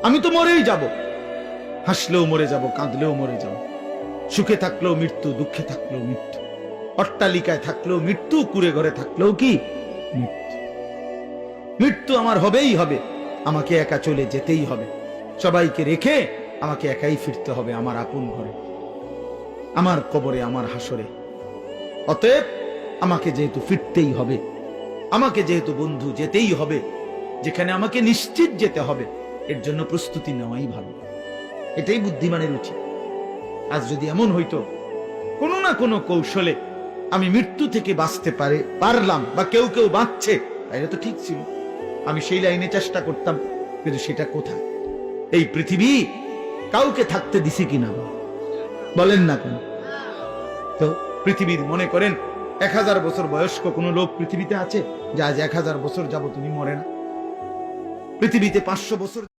আমি তো মরেই যাব, হাসলেও মরে যাব, কাঁদলেও মরে যাব, সুখে থাকলেও মৃত্যু, দুঃখে থাকলেও মৃত্যু, অট্টালিকায় থাকলেও মৃত্যু, কুড়ে ঘরে থাকলেও কি মৃত্যু। মৃত্যু আমার হবেই হবে, আমাকে একা চলে যেতেই হবে, সবাইকে রেখে আমাকে একাই ফিরতে হবে আমার আপন ঘরে, আমার কবরে, আমার হাসরে। অতএব আমাকে যেহেতু ফিরতেই হবে, আমাকে যেহেতু বন্ধু যেতেই হবে, যেখানে আমাকে নিশ্চিত যেতে হবে, এর জন্য প্রস্তুতি নেওয়াই ভালো। এটাই বুদ্ধিমানের উচিত। আজ যদি এমন হইতো কোনো না কোনো কৌশলে আমি মৃত্যু থেকে বাঁচতে পারলাম, বা কেউ কেউ বাঁচছে, তাইলে তো ঠিক ছিল, আমি সেই লাইনে চেষ্টা করতাম। কিন্তু সেটা কোথায়? এই পৃথিবী কাউকে থাকতে দিছে কিনা বলেন না কেন? তো পৃথিবীর মনে করেন 1000 বছর বয়স্ক কোন লোক পৃথিবীতে আছে যে আজ 1000 বছর যাবত তুমি মরে না? পৃথিবীতে 500 বছর